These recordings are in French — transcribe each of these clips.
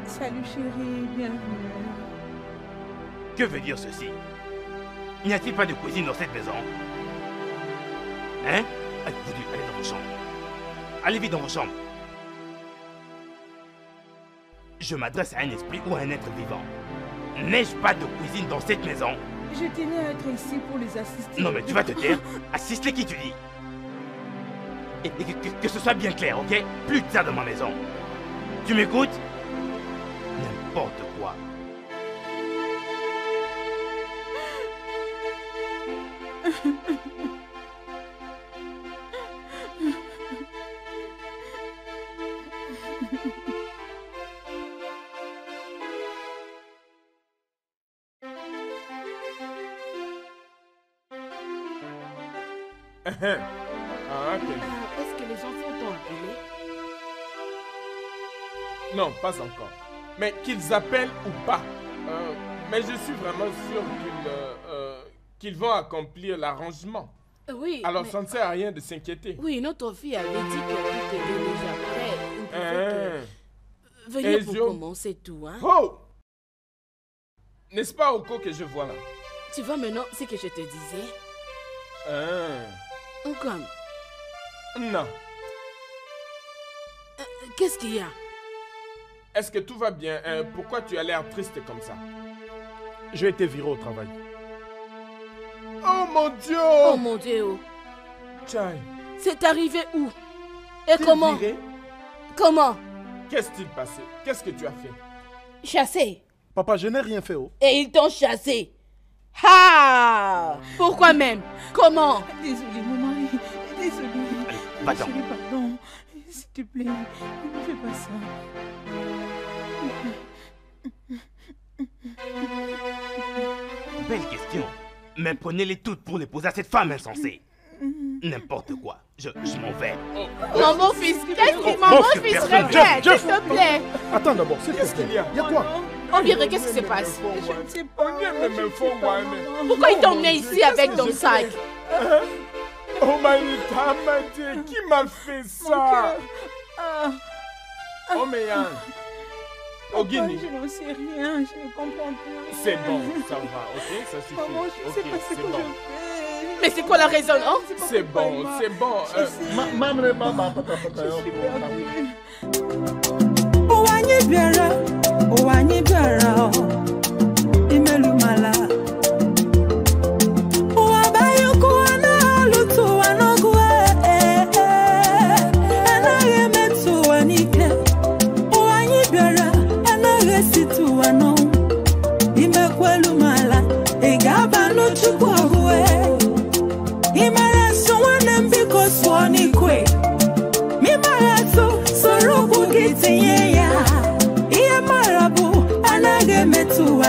Salut chérie, bienvenue. Que veut dire ceci? N'y a-t-il pas de cuisine dans cette maison? Hein? Allez dans vos chambres. Allez vite dans vos chambres. Je m'adresse à un esprit ou à un être vivant. N'ai-je pas de cuisine dans cette maison? Je tenais à être ici pour les assister. Non mais tu vas te taire. Assiste-les qui tu dis. Et que ce soit bien clair, ok? Plus tard dans ma maison. Tu m'écoutes? N'importe quoi. Est-ce que les enfants t'ont appelé? Non, pas encore. Mais qu'ils appellent ou pas. Mais je suis vraiment sûr qu'ils vont accomplir l'arrangement. Oui. Alors ça ne sert à rien de s'inquiéter. Oui, notre fille avait dit que tout était déjà prêt. Venez pour commencer tout, hein. Oh! N'est-ce pas Oko que je vois là? Tu vois maintenant ce que je te disais? Comme? Non. Qu'est-ce qu'il y a? Est-ce que tout va bien? Pourquoi tu as l'air triste comme ça? J'ai été viré au travail. Oh mon Dieu! Oh mon Dieu! Chai. C'est arrivé où? Et comment? Viré? Comment? Qu'est-ce-t-il passé? Qu'est-ce que tu as fait? Chassé. Papa, je n'ai rien fait. Oh. Et ils t'ont chassé. Ah! Pourquoi même? Comment? Désolée, mon mari. Désolée. Va-t'en. Pardon. S'il te plaît, ne fais pas ça. Belle question. Mais prenez-les toutes pour les poser à cette femme insensée. N'importe quoi. Je m'en vais. Mon fils, qu'est-ce que mon fils reviens, s'il te plaît. Attends d'abord, qu'est-ce qu'il y a? Il y a quoi? On dirait qu'est-ce qui se passe? Je ne sais pas. Pourquoi ils t'ont emmené ici avec ton sac? Oh Manita, qui m'a fait ça? Oh Meyan. Ogini. Je n'en sais rien, je ne comprends plus. C'est bon, ça va, ok? Ça suffit. Maman, je ne sais pas ce que je fais. Mais c'est quoi la raison, hein? C'est bon, c'est bon. To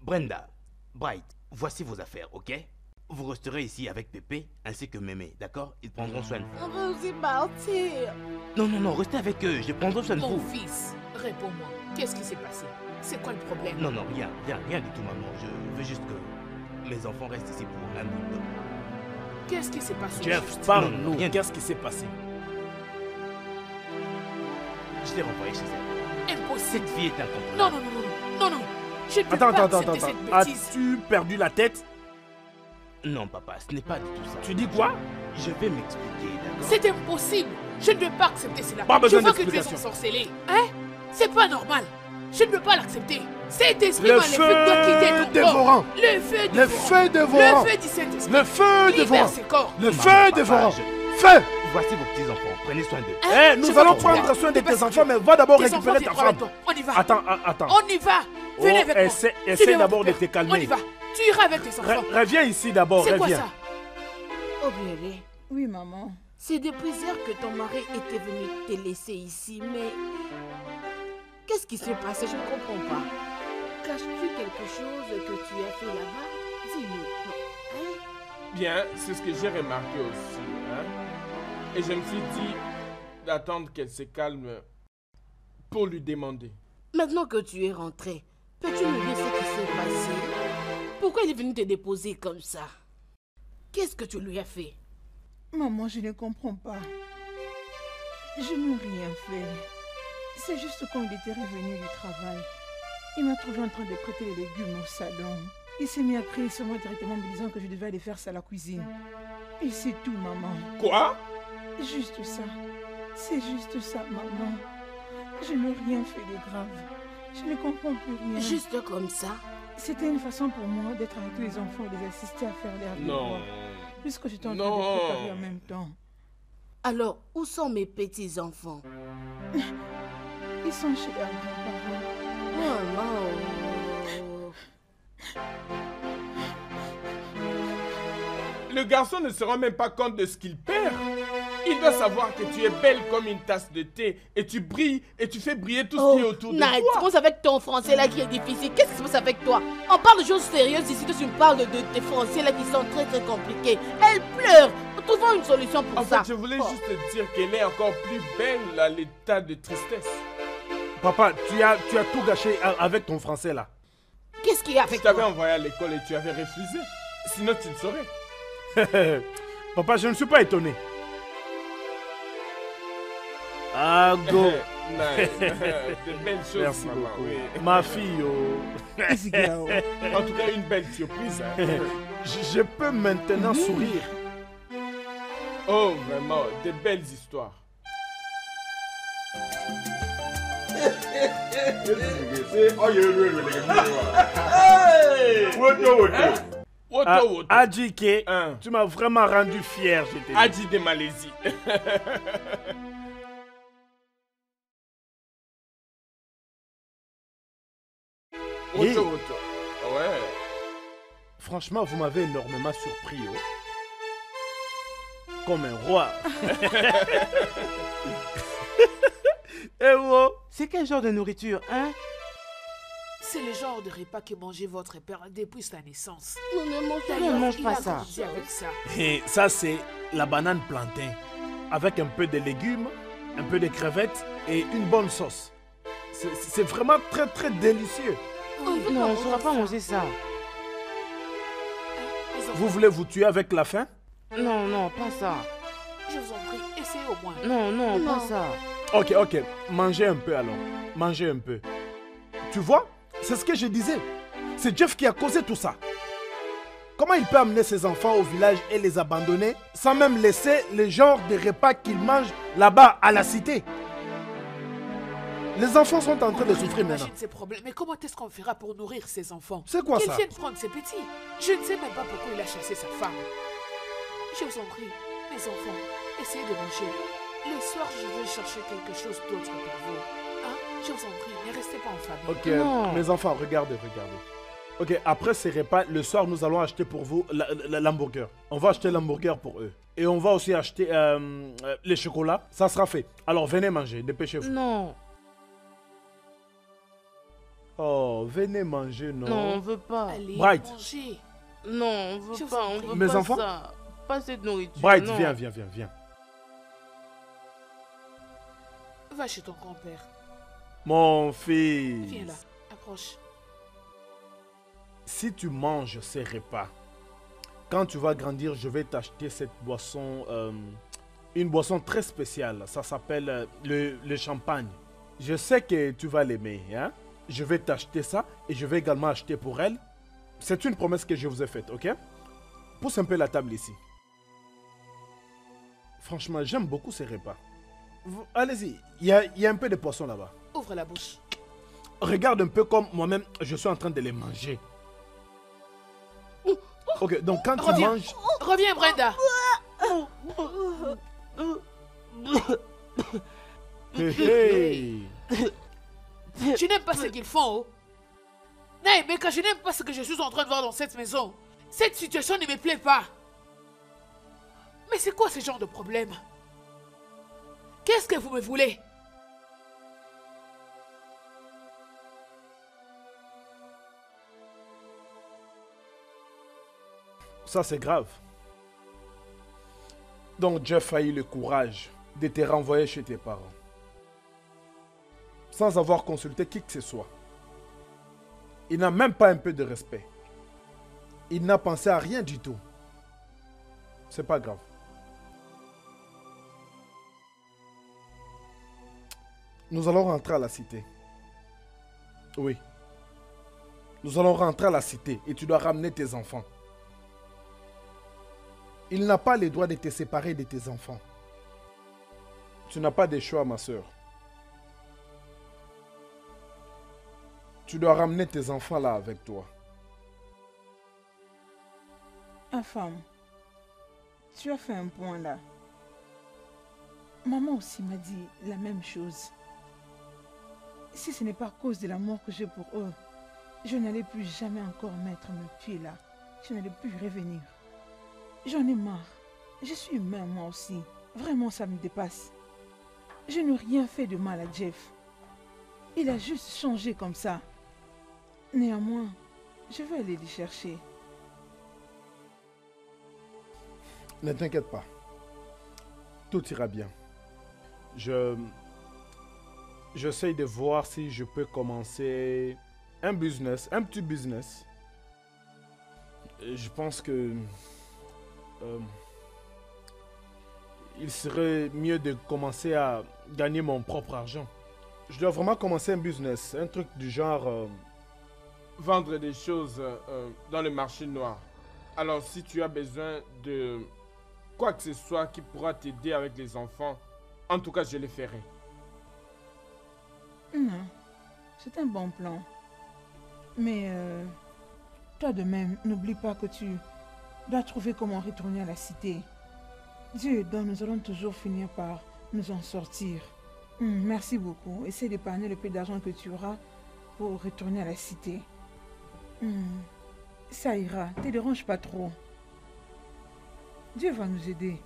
Brenda, Bright, voici vos affaires, ok? Vous resterez ici avec Pépé ainsi que Mémé, d'accord? Ils prendront soin de vous. On va aussi partir. Non, restez avec eux, je prendrai soin de vous. Mon fils, réponds-moi. Qu'est-ce qui s'est passé? C'est quoi le problème? Non, rien du tout, maman. Je veux juste que mes enfants restent ici pour un bout de temps. Qu'est-ce qui s'est passé? Jeff, parle-nous. Qu'est-ce qui s'est passé? Je l'ai renvoyée chez elle. Impossible. Cette fille est incontrôlable. Non. Je ne peux pas accepter cette bêtise. As-tu perdu la tête? Non, papa, ce n'est pas du tout ça. Tu dis quoi? Je vais m'expliquer, d'accord? C'est impossible. Je ne peux pas accepter cela. Pas besoin je vois que tu es d'explication. ensorcelé. Hein? C'est pas normal. Je ne peux pas l'accepter. Cet esprit Le maléfique doit quitter feu ton dévorant. corps. Le feu Le feu dévorant. Le feu du Saint-Esprit. Le feu Libère dévorant. ses corps. Le Maman, feu papa, dévorant. je- Feu. Voici vos petits-enfants, prenez soin d'eux. Hein? Nous Je allons vois que tu prendre viens. soin de Fais pas tes ce enfants, que mais tu veux. va d'abord Tes récupérer enfants ta viendront femme. avec toi. On y va. Attends. On y va. Venez avec moi. Essaie Suivez mon d'abord de père. te calmer. On y va. Tu iras avec tes enfants. Reviens ici d'abord, C'est quoi reviens. ça? Obléré, Oui, maman. c'est depuis hier que ton mari était venu te laisser ici, mais... Qu'est-ce qui s'est passé? Je ne comprends pas. Caches-tu quelque chose que tu as fait là-bas? Dis-nous. Hein? Bien, c'est ce que j'ai remarqué aussi. Hein? Et je me suis dit d'attendre qu'elle se calme pour lui demander. Maintenant que tu es rentré, peux-tu me dire ce qui s'est passé? Pourquoi il est venu te déposer comme ça? Qu'est-ce que tu lui as fait? Maman, je ne comprends pas. Je n'ai rien fait. C'est juste quand il était revenu du travail. Il m'a trouvé en train de côté les légumes au salon. Il s'est mis à crier sur moi directement me disant que je devais aller faire ça à la cuisine. Et c'est tout, maman. Quoi? Juste ça. C'est juste ça, maman. Je n'ai rien fait de grave. Je ne comprends plus rien. Juste comme ça? C'était une façon pour moi d'être avec les enfants et de les assister à faire leurs devoirs. Puisque j'étais en train de préparer en même temps. Alors, où sont mes petits-enfants? Ils sont chez leurs grands-parents. Maman. Le garçon ne se rend même pas compte de ce qu'il perd. Il doit savoir que tu es belle comme une tasse de thé et tu brilles et tu fais briller tout ce qui est autour de Night, toi. commence avec ton français là qui est difficile. Qu'est-ce qui se passe avec toi? On parle de choses sérieuses ici, toi tu me parles de tes français là qui sont très très compliqués. Elle pleure. Trouvons une solution pour En ça. fait, je voulais juste te dire qu'elle est encore plus belle à l'état de tristesse. Papa, tu as tout gâché avec ton français là. Qu'est-ce qu'il y a Je avec t'avais toi? envoyé à l'école et tu avais refusé. Sinon, tu le saurais. Papa, je ne suis pas étonné. Ah, go. Nice. De belles choses, Merci maman. beaucoup. Oui. Ma fille, oh. Easy girl. En tout cas, une belle surprise. Hein. Je peux maintenant sourire. Oh, vraiment, de belles histoires. Woto. Adjike, Hein. tu m'as vraiment rendu fier, je te dis. Adi de Malaisie. Hey. Woto. Ouais. Franchement, vous m'avez énormément surpris. Oh. Comme un roi. Eh oh. C'est quel genre de nourriture, hein? C'est le genre de repas que mangeait votre père depuis sa naissance. Nous ne mangeons D'ailleurs, rien. il a grandi avec ça. Et ça, c'est la banane plantain. Avec un peu de légumes, un peu de crevettes et une bonne sauce. C'est vraiment très très délicieux. On veut Non, on ne pas saura pas manger manger ça. Les enfants, Vous voulez vous tuer avec la faim? Non, pas ça. je vous en prie, essayez au moins. Non, Non. pas ça. Ok. Mangez un peu alors. Mangez un peu. Tu vois? C'est ce que je disais. C'est Jeff qui a causé tout ça. Comment il peut amener ses enfants au village et les abandonner sans même laisser le genre de repas qu'ils mangent là-bas à la cité? Les enfants sont en train de souffrir maintenant. Imagine ces problèmes. Mais comment est-ce qu'on fera pour nourrir ses enfants? C'est quoi Qu'ils ça? viennent prendre ses petits. Je ne sais même pas pourquoi il a chassé sa femme. Je vous en prie, mes enfants, essayez de manger. Le soir, je vais chercher quelque chose d'autre pour vous. Hein? Je vous en prie, ne restez pas en famille. Ok, Non. mes enfants, regardez. Ok, après ces repas, le soir, nous allons acheter pour vous l'hamburger. On va acheter l'hamburger pour eux. Et on va aussi acheter les chocolats. Ça sera fait. Alors, venez manger, dépêchez-vous. Non, Oh, venez manger, non? non, on veut pas. Allez, Bright. mangez. Non, on veut Je vous pas, en on prie. veut Mes pas enfants? ça. Pas cette nourriture. Bright, non. viens. Va chez ton grand-père. Mon fils. Viens là, approche. Si tu manges ces repas, quand tu vas grandir, je vais t'acheter cette boisson, une boisson très spéciale. Ça s'appelle le champagne. Je sais que tu vas l'aimer, hein? Je vais t'acheter ça et je vais également acheter pour elle. C'est une promesse que je vous ai faite, ok? Pousse un peu la table ici. Franchement, j'aime beaucoup ces repas. Allez-y, il y a un peu de poisson là-bas. Ouvre la bouche. Regarde un peu comme moi-même, je suis en train de les manger. Ok, donc quand tu Reviens. manges... Reviens, Brenda. Hey, hey. Je n'aime pas ce qu'ils font. Oh. Non, mais quand je n'aime pas ce que je suis en train de voir dans cette maison. Cette situation ne me plaît pas. Mais c'est quoi ce genre de problème? Qu'est-ce que vous me voulez? Ça c'est grave. Donc Jeff a eu le courage de te renvoyer chez tes parents. Sans avoir consulté qui que ce soit. Il n'a même pas un peu de respect. Il n'a pensé à rien du tout. C'est pas grave. Nous allons rentrer à la cité. Oui. Nous allons rentrer à la cité et tu dois ramener tes enfants. Il n'a pas le droit de te séparer de tes enfants. Tu n'as pas de choix, ma soeur. Tu dois ramener tes enfants là avec toi. Infâme, tu as fait un point là. Maman aussi m'a dit la même chose. Si ce n'est pas à cause de l'amour que j'ai pour eux, je n'allais plus jamais encore mettre mes pieds là. Je n'allais plus revenir. J'en ai marre. Je suis humain moi aussi. Vraiment, ça me dépasse. Je n'ai rien fait de mal à Jeff. Il a juste changé comme ça. Néanmoins, je vais aller les chercher. Ne t'inquiète pas. Tout ira bien. J'essaie de voir si je peux commencer un petit business. Je pense que il serait mieux de commencer à gagner mon propre argent. Je dois vraiment commencer un business, un truc du genre... Vendre des choses dans le marché noir. Alors si tu as besoin de quoi que ce soit qui pourra t'aider avec les enfants, en tout cas je le ferai. Non, c'est un bon plan. Mais toi de même, n'oublie pas que tu dois trouver comment retourner à la cité. Dieu aidant, nous allons toujours finir par nous en sortir. Merci beaucoup. Essaie d'épargner le peu d'argent que tu auras pour retourner à la cité. Ça ira, ne te dérange pas trop. Dieu va nous aider.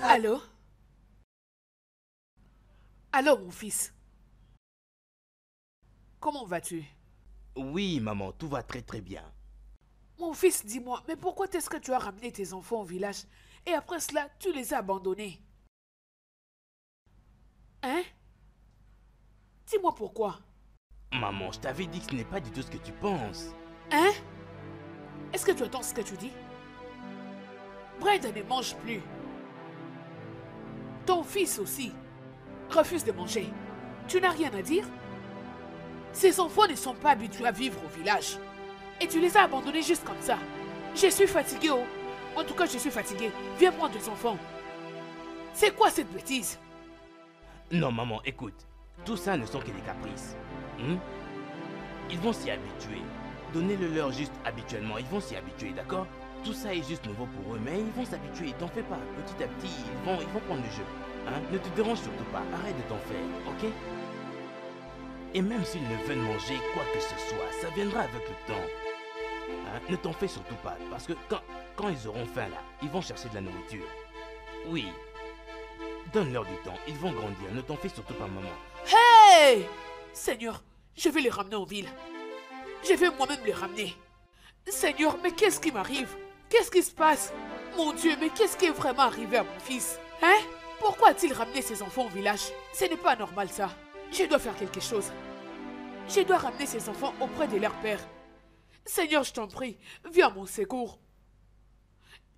Allô? Allô, mon fils. Comment vas-tu? Oui, maman, tout va très très bien. Mon fils, dis-moi, mais pourquoi est-ce que tu as ramené tes enfants au village et après cela, tu les as abandonnés? Hein? Dis-moi pourquoi. Maman, je t'avais dit que ce n'est pas du tout ce que tu penses. Hein? Est-ce que tu entends ce que tu dis? Brenda ne mange plus. Ton fils aussi refuse de manger. Tu n'as rien à dire? Ces enfants ne sont pas habitués à vivre au village. Et tu les as abandonnés juste comme ça. Je suis fatiguée, oh. En tout cas, je suis fatiguée. Viens prendre tes enfants. C'est quoi cette bêtise? Non, maman, écoute. Tout ça ne sont que des caprices. Ils vont s'y habituer. Donnez-le leur juste habituellement. Ils vont s'y habituer, d'accord? Tout ça est juste nouveau pour eux, mais ils vont s'habituer. T'en fais pas. Petit à petit, ils vont prendre le jeu. Hein? Ne te dérange surtout pas. Arrête de t'en faire, ok? Et même s'ils ne veulent manger quoi que ce soit, ça viendra avec le temps. Hein? Ne t'en fais surtout pas, parce que quand ils auront faim là, ils vont chercher de la nourriture. Oui. Donne-leur du temps, ils vont grandir. Ne t'en fais surtout pas, maman. Hey! Seigneur, je vais les ramener en ville. Je vais moi-même les ramener. Seigneur, mais qu'est-ce qui m'arrive? Qu'est-ce qui se passe? Mon Dieu, mais qu'est-ce qui est vraiment arrivé à mon fils? Hein? Pourquoi a-t-il ramené ses enfants au village? Ce n'est pas normal ça. Je dois faire quelque chose. Je dois ramener ces enfants auprès de leur père. Seigneur, je t'en prie, viens à mon secours.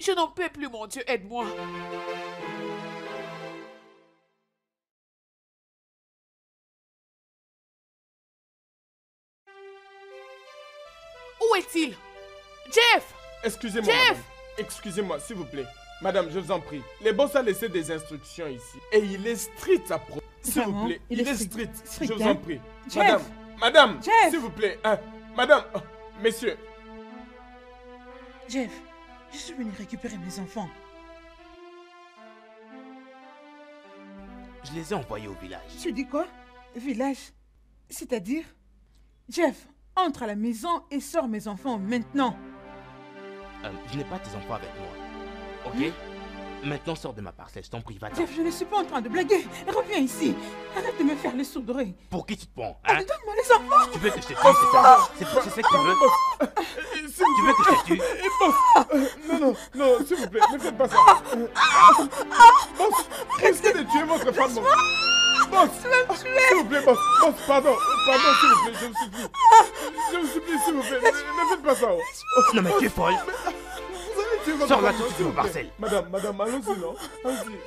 Je n'en peux plus, mon Dieu, aide-moi. Où est-il? Jeff! Excusez-moi, Jeff! madame. Excusez-moi, s'il vous plaît. Madame, je vous en prie. Le boss a laissé des instructions ici. Et il est strict à propos. S'il vous Vraiment? plaît, Il il est est strict. strict. Strict, Je vous hein? en prie. Jeff! Madame, Jeff! s'il vous plaît. Madame, messieurs. Jeff, je suis venu récupérer mes enfants. Je les ai envoyés au village. Tu dis quoi? Village? C'est-à-dire? Jeff, entre à la maison et sors mes enfants maintenant. Je n'ai pas tes enfants avec moi. Ok? Maintenant, sors de ma parcelle, je t'en prie, va-t'en. Jeff, je ne suis pas en train de blaguer. Reviens ici. Arrête de me faire les sourds-oreilles. Pour qui tu te prends, Allez, hein? donne-moi les enfants. Tu veux que je te tue, c'est ça? C'est ça que tu veux? Tu veux que je te tue? Non, s'il vous plaît, ne faites pas ça. Boss, risquez de tuer votre femme. Boss, s'il vous plaît, boss, pardon, s'il vous plaît, je vous supplie, s'il vous plaît, ne faites pas ça. Non mais tu es folle. Vous allez tuer votre Sors là femme, tout de suite de s'il ma vous plaît. parcelle. Madame, allons-y, non? Allons-y.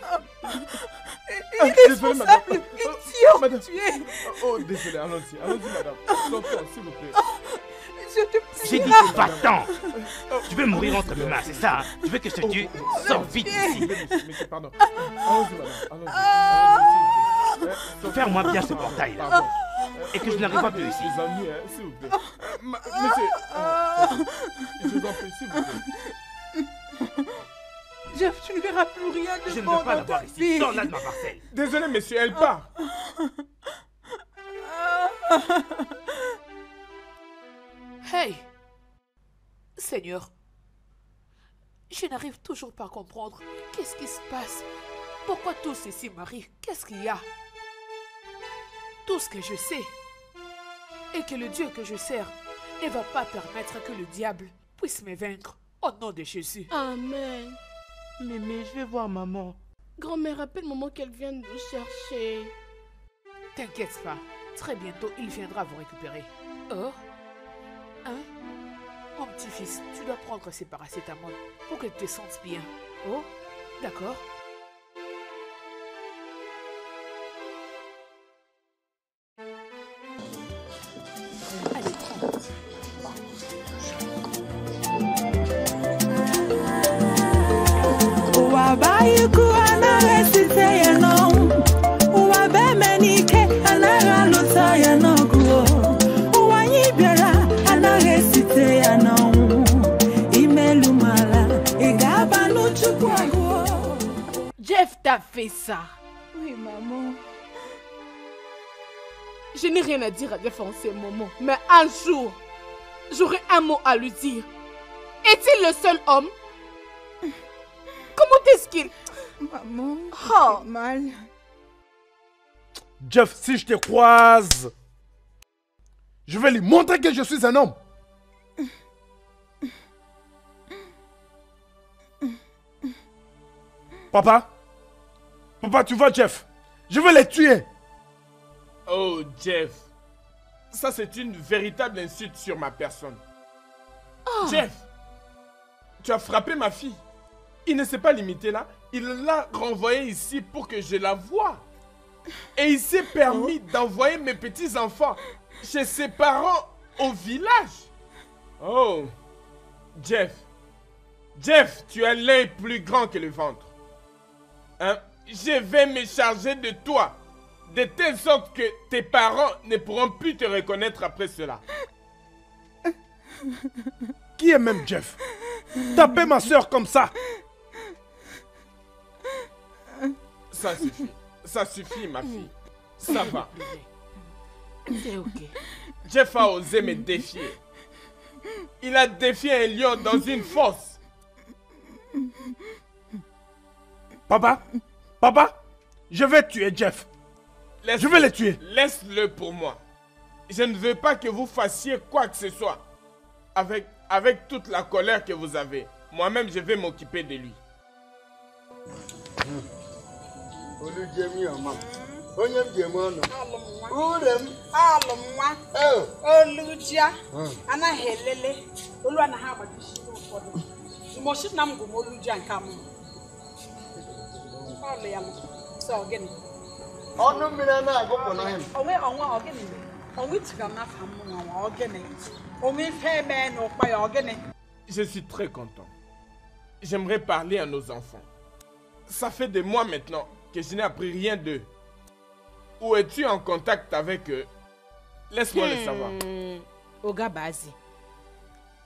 Irresponsable, idiot, Madame. tu es. Oh, désolé, allons-y, madame. Sortons, s'il vous plaît. Je te prie. J'ai dit va-t'en. Tu veux mourir entre mes mains, c'est ça, hein? Tu veux que je te tue? Sors vite ici. Monsieur, pardon. Allons-y, madame, allons-y. Ferme-moi bien ce portail là. Pardon. Et que je n'arrive pas plus ici. Les amis, s'il vous plaît. Monsieur, je vous en prie, s'il vous plaît. Jeff, tu ne verras plus rien de Je ne bon veux pas dans l'avoir ta ici. vie. Sors là de ma parcelle. Désolé, monsieur, elle part. Hey! Seigneur, je n'arrive toujours pas à comprendre. Qu'est-ce qui se passe? Pourquoi tout ceci m'arrive? Qu'est-ce qu'il y a? Tout ce que je sais est que le Dieu que je sers ne va pas permettre que le diable puisse me vaincre. Au nom de Jésus. Amen. Mémé, je vais voir maman. Grand-mère, rappelle maman qu'elle vient de nous chercher. T'inquiète pas. Très bientôt, il viendra vous récupérer. Oh? Hein? Mon petit-fils, tu dois prendre ces paracétamol pour que tu te sentes bien. Oh? D'accord. Allez, prends. Jeff t'a fait ça. Oui, maman. Je n'ai rien à dire à Jeff en ce moment, mais un jour, j'aurai un mot à lui dire. Est-il le seul homme? Comment est-ce qu'il... Maman, Oh. j'ai mal. Jeff, si je te croise... Je vais lui montrer que je suis un homme. Papa? Papa, tu vois Jeff? Je vais les tuer. Oh, Jeff. Ça, c'est une véritable insulte sur ma personne. Jeff, tu as frappé ma fille. Il ne s'est pas limité là. Il l'a renvoyée ici pour que je la voie. Et il s'est permis d'envoyer mes petits-enfants chez ses parents au village. Oh, Jeff. Jeff, tu as l'œil plus grand que le ventre. Hein? Je vais me charger de toi, de telle sorte que tes parents ne pourront plus te reconnaître après cela. Qui est même Jeff? Taper ma soeur comme ça. Ça suffit. Ça suffit, ma fille. Ça va. C'est ok. Jeff a osé me défier. Il a défié un lion dans une fosse. Papa? Papa? Je vais tuer Jeff. Je vais le tuer. Laisse-le pour moi. Je ne veux pas que vous fassiez quoi que ce soit. Avec toute la colère que vous avez. Moi-même, je vais m'occuper de lui. Je suis très content. J'aimerais parler à nos enfants. Ça fait des mois maintenant que je n'ai appris rien d'eux. Où es-tu en contact avec eux? Laisse-moi le savoir. Oga Bazi,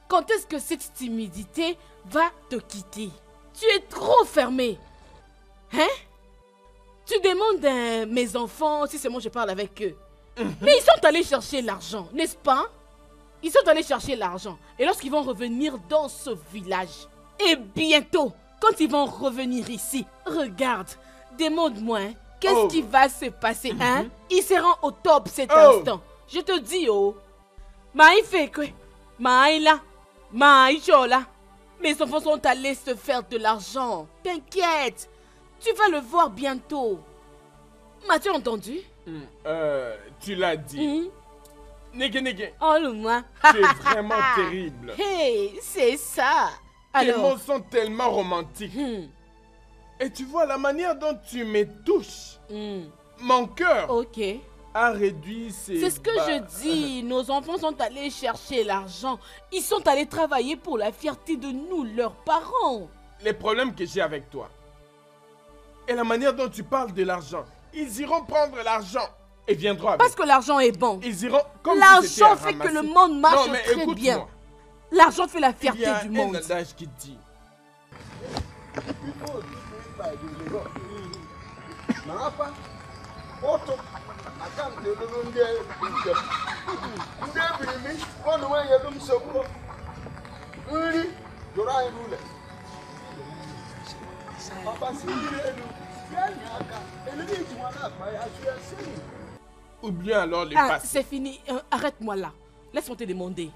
quand est-ce que cette timidité va te quitter? Tu es trop fermé. Hein? Tu demandes à mes enfants si c'est moi je parle avec eux. Mais ils sont allés chercher l'argent, n'est-ce pas? Ils sont allés chercher l'argent. Et lorsqu'ils vont revenir dans ce village, et bientôt, quand ils vont revenir ici, regarde, demande-moi, hein, qu'est-ce qui va se passer, hein? Ils seront au top cet instant. Je te dis, Maï fait que, Maï là, Maï chola. Mes enfants sont allés se faire de l'argent. T'inquiète, tu vas le voir bientôt. M'as-tu entendu? Tu l'as dit. Nege Nege. Oh le moi. Tu es vraiment terrible. Hey, c'est ça. Tes Alors. mots sont tellement romantiques. Et tu vois la manière dont tu me touches. Mon cœur a réduit ses... C'est ce que je dis. Nos enfants sont allés chercher l'argent. Ils sont allés travailler pour la fierté de nous, leurs parents. Les problèmes que j'ai avec toi et la manière dont tu parles de l'argent. Ils iront prendre l'argent et viendront avec. Parce que l'argent est bon. Ils iront comme l'argent fait que le monde marche très bien. L'argent fait la fierté du monde. Il y a un adage qui dit. Ou bien alors le passé. C'est fini. Arrête-moi là. Laisse-moi te demander.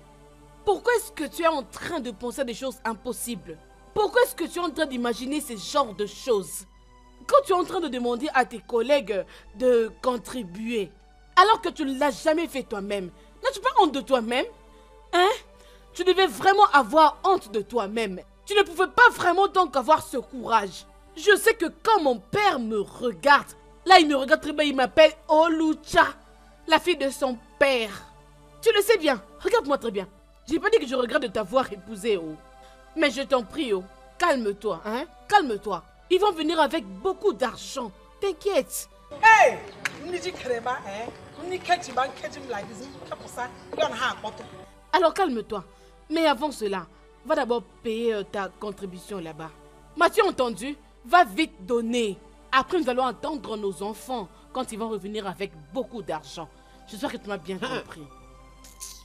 Pourquoi est-ce que tu es en train de penser à des choses impossibles? Pourquoi est-ce que tu es en train d'imaginer ce genre de choses? Quand tu es en train de demander à tes collègues de contribuer, alors que tu ne l'as jamais fait toi-même, n'as-tu pas honte de toi-même? Hein? Tu devais vraiment avoir honte de toi-même. Tu ne pouvais pas vraiment donc avoir ce courage. Je sais que quand mon père me regarde, là il me regarde très bien, il m'appelle Olucha, la fille de son père. Tu le sais bien, regarde-moi très bien. J'ai pas dit que je regrette de t'avoir épousé, Mais je t'en prie, calme-toi, hein? Calme-toi. Ils vont venir avec beaucoup d'argent. T'inquiète. Hey! Alors calme-toi. Mais avant cela, va d'abord payer ta contribution là-bas. M'as-tu entendu? Va vite donner. Après, nous allons attendre nos enfants quand ils vont revenir avec beaucoup d'argent. J'espère que tu m'as bien compris.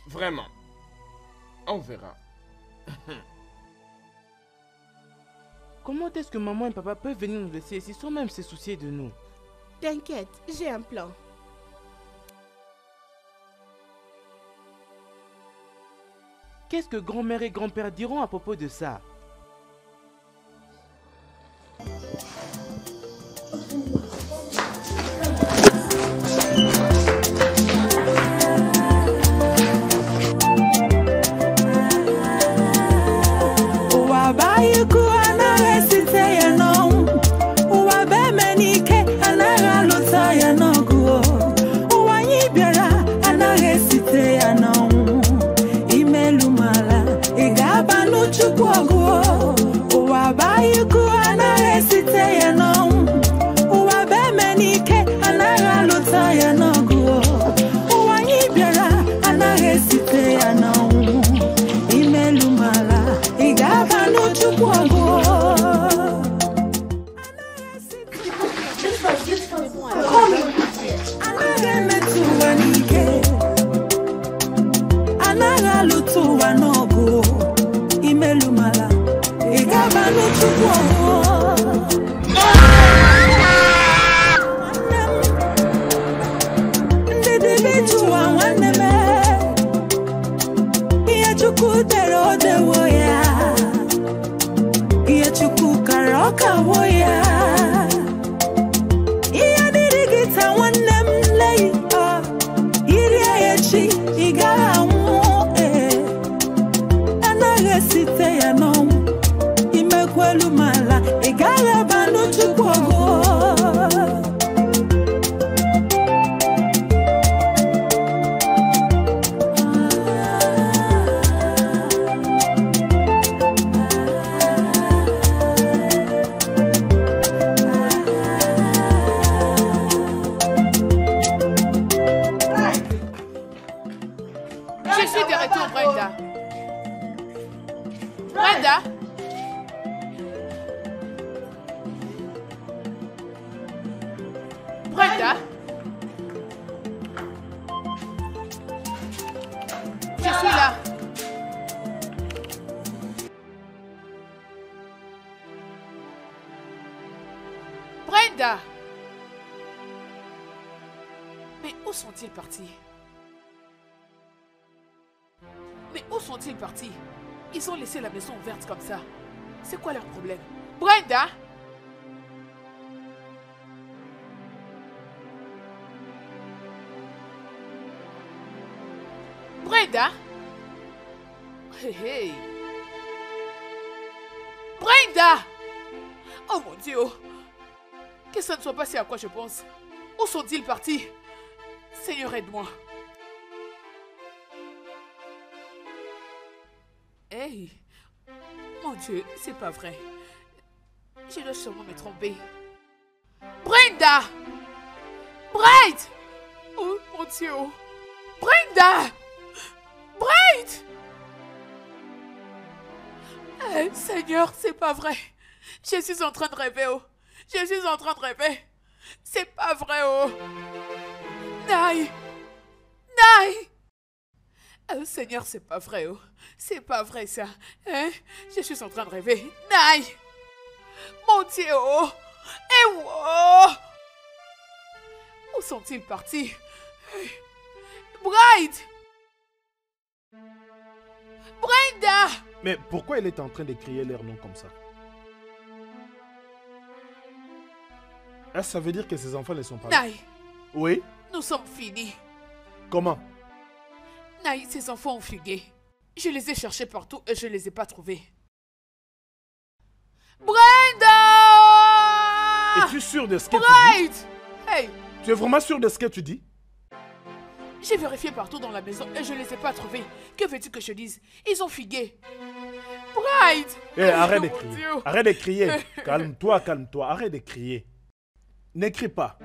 Vraiment. On verra. Comment est-ce que maman et papa peuvent venir nous laisser ici sans même se soucier de nous? T'inquiète, j'ai un plan. Qu'est-ce que grand-mère et grand-père diront à propos de ça? Mais où sont-ils partis? Mais où sont-ils partis? Ils ont laissé la maison ouverte comme ça. C'est quoi leur problème? Brenda? Brenda? Hey, hey. Brenda! Oh mon Dieu! Que ça ne soit pas si à quoi je pense. Où sont-ils partis? Seigneur, aide-moi. Hey! Mon Dieu, c'est pas vrai. Je dois sûrement me tromper. Brenda! Brenda! Oh mon Dieu! Brenda! Brenda! Hey, Seigneur, c'est pas vrai. Je suis en train de rêver, oh. Je suis en train de rêver. C'est pas vrai, oh. Naï! Naï! Oh, Seigneur, c'est pas vrai, oh. C'est pas vrai, ça. Hein? Je suis en train de rêver. Naï! Mon Dieu, oh. Et oh. Où sont-ils partis? Bride! Brenda! Mais pourquoi elle est en train de crier leur nom comme ça? Est-ce que ça veut dire que ces enfants ne sont pas là? Naï! Oui? Nous sommes finis. Comment? Naï, ces enfants ont fugué. Je les ai cherchés partout et je ne les ai pas trouvés. Brenda! Es-tu sûr de ce que tu dis? Hey! Tu es vraiment sûr de ce que tu dis? J'ai vérifié partout dans la maison et je ne les ai pas trouvés. Que veux-tu que je dise? Ils ont fugué. Bride! Hey, arrête de Mon crier. Dieu. Arrête de crier. Calme-toi, calme-toi. Arrête de crier. N'écris pas.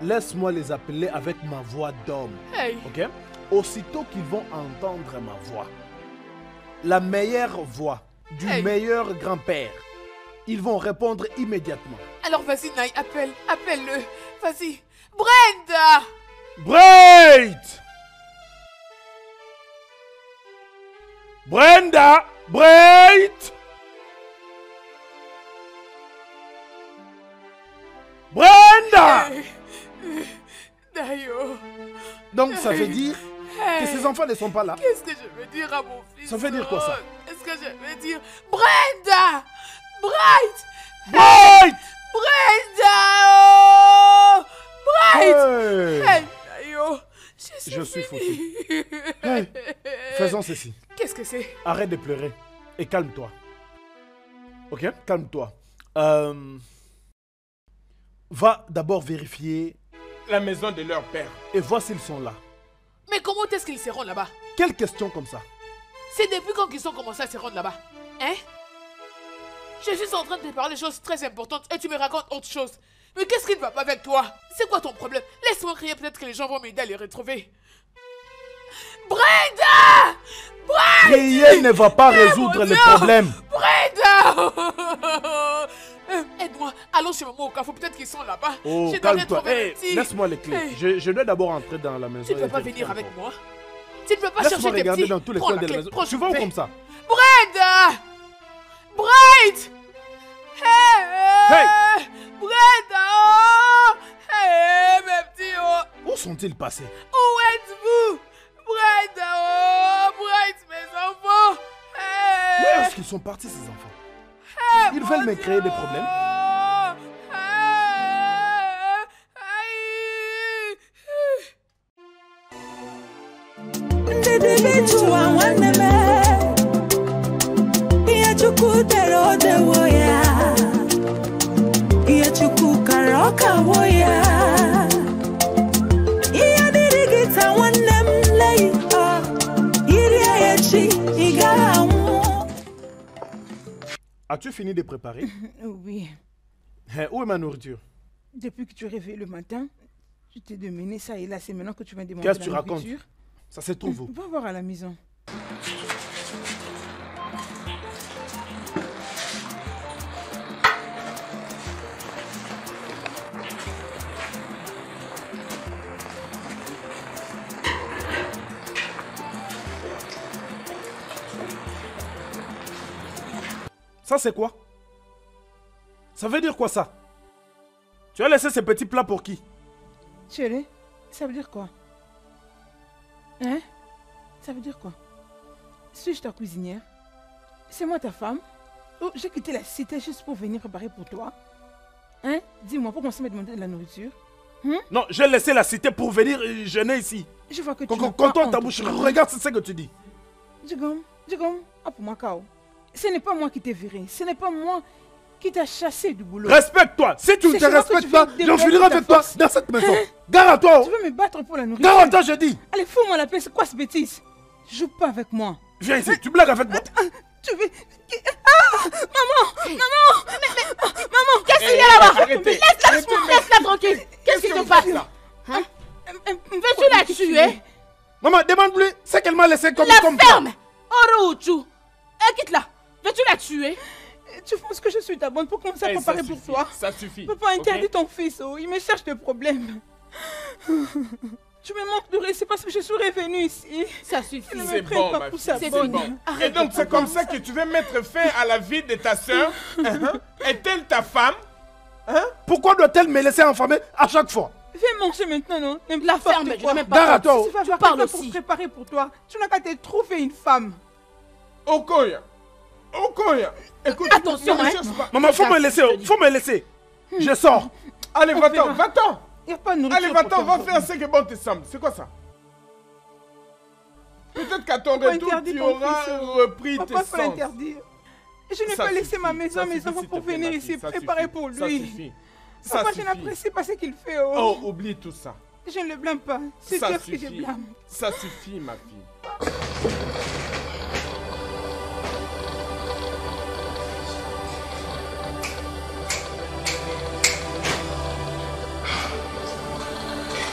Laisse-moi les appeler avec ma voix d'homme. Hey! Ok? Aussitôt qu'ils vont entendre ma voix, la meilleure voix du Hey. meilleur grand-père, ils vont répondre immédiatement. Alors vas-y, Naï, appelle-le. Vas-y. Brenda! Braid! Brenda! Braid! Brenda! Naï, oh. Donc ça veut dire Que ses enfants ne sont pas là. Qu'est-ce que je vais dire à mon fils? Ça veut dire quoi, ça? Qu'est-ce que je vais dire? Brenda! Bright! Bright! Brenda! Oh! Bright! Hey! Hey, oh, Je suis foutu. Hey, faisons ceci. Qu'est-ce que c'est? Arrête de pleurer et calme-toi. Ok? Calme-toi. Va d'abord vérifier La maison de leur père. et vois s'ils sont là. Mais comment est-ce qu'ils seront là-bas? Quelle question comme ça? C'est depuis quand ils ont commencé à se rendre là-bas? Hein? Je suis en train de te parler de choses très importantes et tu me racontes autre chose. Mais qu'est-ce qui ne va pas avec toi? C'est quoi ton problème? Laisse-moi crier, peut-être que les gens vont m'aider à les retrouver. Brenda! Brenda! Prier ne va pas résoudre mon le Dieu! problème. Brenda! Aide-moi, allons chez maman au café, peut-être qu'ils sont là-bas. Oh, Je dois calme-toi. retrouver Hey, le petit. laisse-moi les clés. Hey. Je dois d'abord entrer dans la maison. Tu ne peux et pas vérifier venir avec encore. moi? Tu ne peux pas Laisse-moi chercher tes regarder petits. dans tous les Prends coins la de la clé, maison. prends, Tu je vas où vais. comme ça? Brenda! Bright! Hey! Brenda! Oh! Hey, mes petits! Oh! Où sont-ils passés? Où êtes-vous? Brenda! Oh! Bright, mes enfants! Hey! Où est-ce qu'ils sont partis ces enfants? Hey, Ils mon veulent me Dieu! créer des problèmes. Hey! Aïe! As-tu fini de préparer? Oui. Où est ma nourriture? Depuis que tu es réveillé le matin, je t'ai demandé ça et là, c'est maintenant que tu m'as demandé la Qu'est-ce que tu racontes? nourriture. Ça se trouve où? Va voir à la maison. Ça c'est quoi? Ça veut dire quoi ça? Tu as laissé ces petits plats pour qui? Chérie, ça veut dire quoi? Hein? Ça veut dire quoi? Suis-je ta cuisinière? C'est moi ta femme? Oh, j'ai quitté la cité juste pour venir préparer pour toi? Hein? Dis-moi, pourquoi on me demander de la nourriture? Non, j'ai laissé la cité pour venir jeûner ici. Je vois que tu n'as pas Contourne ta honte, bouche, toi. regarde ce que tu dis. Jigom, ah pour moi, Kao. Ce n'est pas moi qui t'ai viré. Ce n'est pas moi qui t'ai chassé du boulot. Respecte-toi. Si tu ne C'est te chez moi que respectes tu pas, vas j'en dévoiler finirai ta avec toi force. dans cette maison. Gare à toi. Tu veux me battre pour la nourriture? Gare à toi, je dis. Allez, fous-moi la paix, c'est quoi ce bêtise? Joue pas avec moi. Viens ici, tu blagues avec moi. Tu veux... Ah! Maman! Maman! Qu'est-ce qu'il y a là-bas? Arrêtez. Laisse-la tranquille. Qu'est-ce qui se passe? Hein? Veux-tu la tuer? Maman, demande-lui ce qu'elle m'a laissé comme La comme ferme! Orouchou! Quitte-la! Veux-tu la tuer? Tu penses que je suis ta bonne pour commencer à Hey, préparer ça pour suffit, toi? Ça suffit. Papa interdit ok? ton fils, oh. Il me cherche des problèmes. Tu me manques de respect parce que je suis revenue ici. Ça suffit. Ne me C'est prenne bon, pas ma pour fille, sa c'est bonne. bon. Et Arrête donc, de c'est comme ça que tu veux mettre fin à la vie de ta soeur? Est-elle ta femme? Pourquoi doit-elle me laisser enfermer à chaque fois? Viens manger maintenant, non? La ferme, je n'ai même pas. Gare à toi. Tu vas Tu voir parles quelqu'un pour aussi. préparer pour toi. Tu n'as qu'à te trouver une femme. Okoya! Okoya! Écoute, Attention, ne me hein. cherche pas. Maman, faut me laisser, faut me laisser. Je sors. Allez, va-t'en, verra. va-t'en! Il n'y a pas de nourriture. Allez, va-t'en, pour va toi. faire ce que bon te semble. C'est quoi ça? Peut-être qu'à ton Pourquoi retour, interdit tu ton auras fils, repris tes Papa faut sens. l'interdire. Je n'ai Ça pas laissé suffit, ma maison, ça mes suffit, enfants s'il pour te plaît, venir ma ici fille, ça préparer suffit, pour Ça lui. suffit. Ça Papa, je suffit. n'apprécie pas ce qu'il fait. Oh. Oh, oublie tout ça. Je ne le blâme pas. C'est Ça Dieu que je suffit. blâme. Ça suffit, ma fille.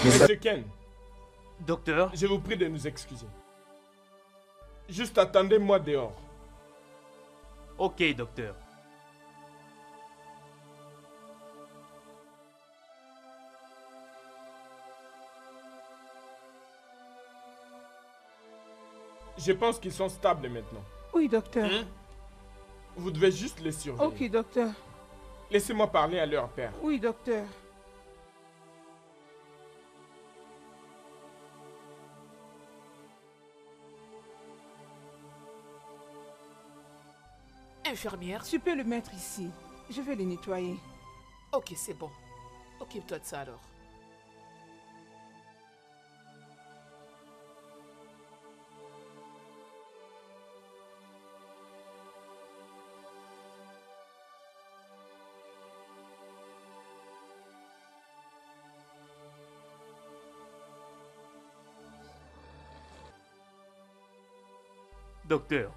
Monsieur Ken, Docteur, je vous prie de nous excuser. Juste attendez-moi dehors. ok, docteur. Je pense qu'ils sont stables maintenant. Oui, docteur. Vous devez juste les surveiller. Ok, docteur. Laissez-moi parler à leur père. Oui, docteur. Infirmière? Tu peux le mettre ici. Je vais le nettoyer. Ok, c'est bon. Occupe-toi de ça alors. Docteur,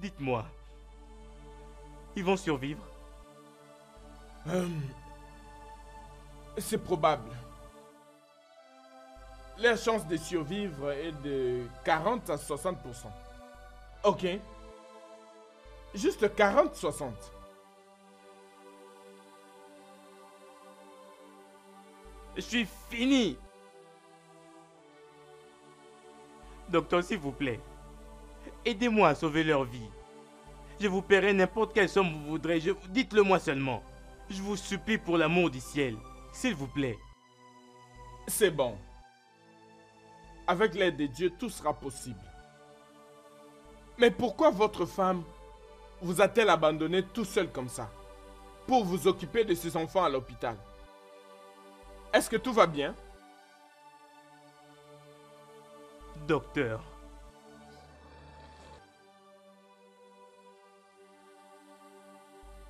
dites-moi, ils vont survivre? C'est probable. La chance de survivre est de 40 à 60%. Ok. Juste 40-60. Je suis fini. Docteur, s'il vous plaît, aidez-moi à sauver leur vie. Je vous paierai n'importe quelle somme vous voudrez. Dites-le moi seulement. Je vous supplie pour l'amour du ciel. S'il vous plaît. C'est bon. Avec l'aide de Dieu, tout sera possible. Mais pourquoi votre femme vous a-t-elle abandonné tout seul comme ça? Pour vous occuper de ses enfants à l'hôpital? Est-ce que tout va bien? Docteur.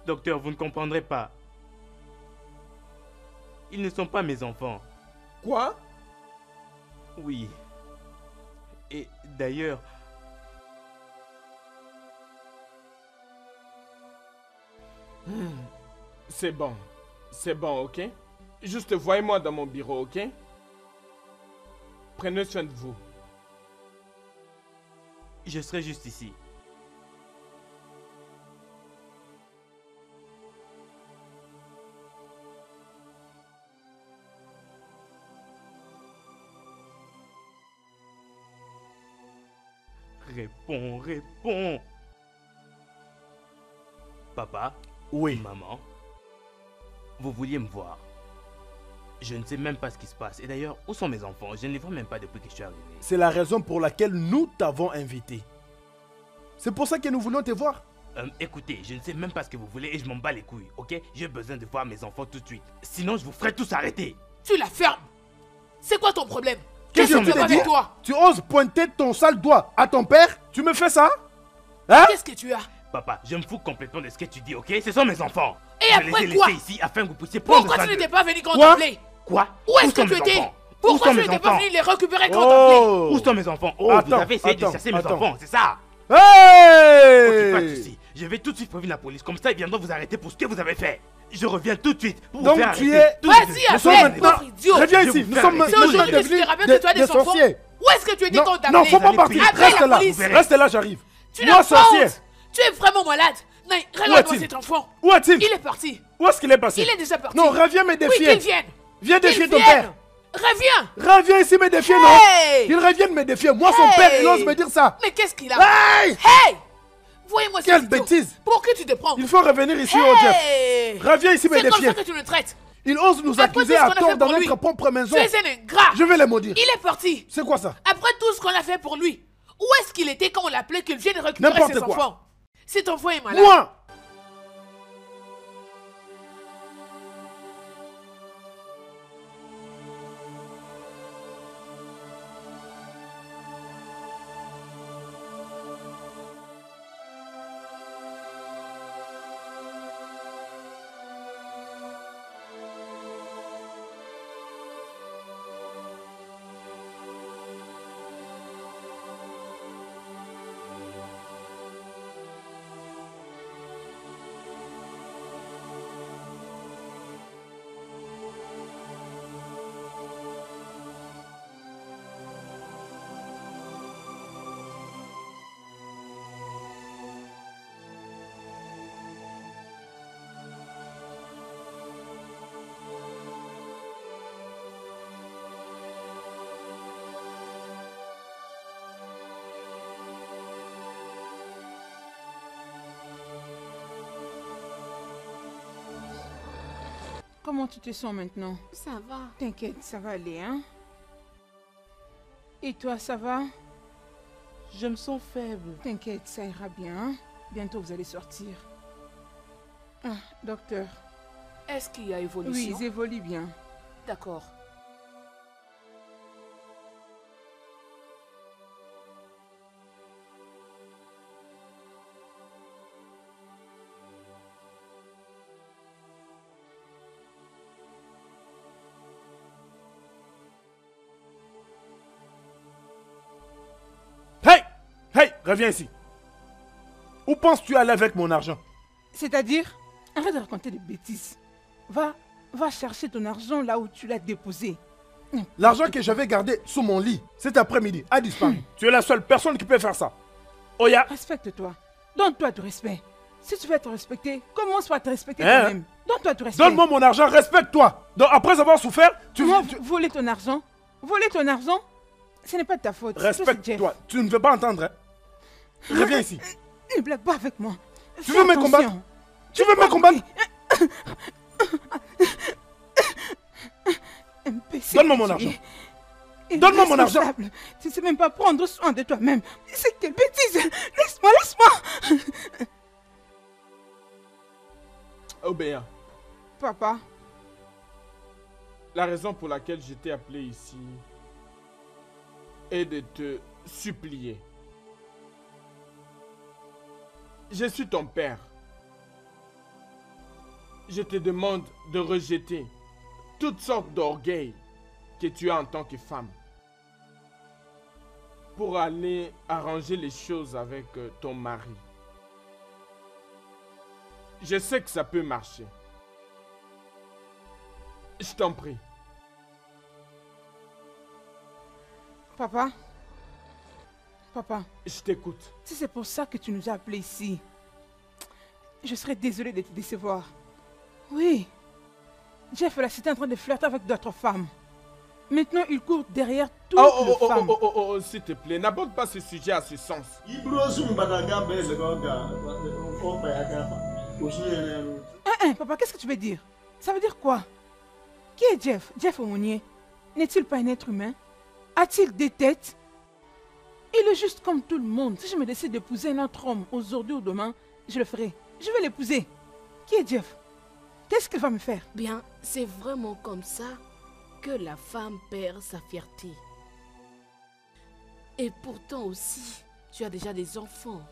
Docteur, vous ne comprendrez pas. Ils ne sont pas mes enfants. Quoi? Oui. Et d'ailleurs... C'est bon, ok? Juste voyez-moi dans mon bureau, ok? Prenez soin de vous. Je serai juste ici. Réponds, réponds. Papa? Oui. Maman? Vous vouliez me voir? Je ne sais même pas ce qui se passe. Et d'ailleurs, où sont mes enfants? Je ne les vois même pas depuis que je suis arrivé. C'est la raison pour laquelle nous t'avons invité. C'est pour ça que nous voulons te voir. Écoutez, je ne sais même pas ce que vous voulez et je m'en bats les couilles, ok? J'ai besoin de voir mes enfants tout de suite. Sinon, je vous ferai tous arrêter. Tu la fermes. C'est quoi ton problème? Qu'est-ce que tu tu veux t'es dit? avec toi? Tu oses pointer ton sale doigt à ton père? Tu me fais ça? Hein? Qu'est-ce que tu as? Papa, je me fous complètement de ce que tu dis, ok? Ce sont mes enfants. Et je après les ai quoi? laissés ici afin que vous puissiez prendre Pourquoi soin tu d'eux. n'étais pas venu contempler? Quoi? Où est-ce que sont tu mes étais? enfants? Pourquoi Où tu sont n'étais mes pas enfants? venu les récupérer contempler? Oh! Où sont mes enfants? Oh, Attends, vous avez essayé de attends, chasser mes attends. enfants, c'est ça? Hey! Ok, pas de soucis. Je vais tout de suite prévenir la police. Comme ça, ils viendront vous arrêter pour ce que vous avez fait. Je reviens tout de suite pour vous Donc faire tu arrêter. es... Tous les deux. Vas-y, Nous sommes appelle, maintenant... pauvre idiot. Reviens Je ici, vous nous fais sommes arrêter. C'est maintenant aujourd'hui que tu devenus te rappelles que tu as des enfants. sorciers. Où est-ce que tu étais Non, quand on t'a non, appelé? faut pas avez partir. pris- Appelle Reste la là. police. Reste là, j'arrive. Tu Moi, n'as pas sorcier. honte. Tu es vraiment malade. Non, Où regarde-moi est-il? cet enfant. Où est-il? Il est parti. Où est-ce qu'il est passé? Il est déjà parti. Non, reviens me Oui, défier. qu'il vienne. Viens défier Qu'il ton vienne. père. Reviens. Reviens ici me défier, Hey! non? Il revienne me défier. Moi, son Hey! père, il ose me dire ça. Mais qu'est-ce qu'il a? Hey! Hey! Voyez-moi ce Quelle bêtise! Pour qui tu te prends? Il faut revenir ici, oh Jeff. Hey! Reviens ici me C'est comme défier. ça que tu le traites. Il ose nous Après accuser tout ce à qu'on a tort fait dans pour notre lui. propre maison. Tu es un ingrat. Je vais les maudire. Il est parti. C'est quoi ça? Après tout ce qu'on a fait pour lui. Où est-ce qu'il était quand on l'appelait qu'il vienne récupérer N'importe ses quoi. enfants? Cet enfant est malade. Moi! Comment tu te sens maintenant? Ça va. T'inquiète, ça va aller, hein? Et toi, ça va? Je me sens faible. T'inquiète, ça ira bien, hein? Bientôt, vous allez sortir. Ah, docteur. Est-ce qu'il y a Oui, évolution? ils évoluent bien. D'accord. Hey! Hey! Reviens ici. Où penses-tu aller avec mon argent? C'est-à-dire, arrête de raconter des bêtises. Va chercher ton argent là où tu l'as déposé. L'argent que j'avais gardé sous mon lit cet après-midi a disparu. Tu es la seule personne qui peut faire ça. Oya! Respecte-toi. Donne-toi du respect. Si tu veux être respecté, commence par te respecter Hein? toi-même. Donne-toi du respect. Donne-moi mon argent, respecte-toi. Donc après avoir souffert, tu... Voler ton argent? Voler ton argent? Ce n'est pas de ta faute. Respecte-toi. Tu ne veux pas entendre, hein? Reviens ici. Ne blague pas avec moi. Tu veux me combattre? Tu veux me combattre? Donne-moi mon argent. Donne-moi mon argent. Tu ne sais même pas prendre soin de toi-même. C'est quelle bêtise. Laisse-moi, laisse-moi. Obéa, Papa, la raison pour laquelle je t'ai appelé ici est de te supplier. Je suis ton père. Je te demande de rejeter toutes sortes d'orgueil que tu as en tant que femme pour aller arranger les choses avec ton mari. Je sais que ça peut marcher. Je t'en prie. papa, Je t'écoute. si c'est pour ça que tu nous as appelés ici, je serais désolée de te décevoir. Oui, Jeff là, c'était en train de flirter avec d'autres femmes. Maintenant, il court derrière toutes les femmes. Oh, s'il te plaît, n'aborde pas ce sujet à ce sens. Papa, qu'est-ce que tu veux dire? Ça veut dire quoi? Qui est Jeff? Jeff Aumonier? N'est-il pas un être humain? A-t-il des têtes? Il est juste comme tout le monde. Si je me décide d'épouser un autre homme aujourd'hui ou demain, je le ferai. Je vais l'épouser. Qui est Jeff? Qu'est-ce qu'il va me faire? Bien, c'est vraiment comme ça que la femme perd sa fierté. Et pourtant aussi, tu as déjà des enfants.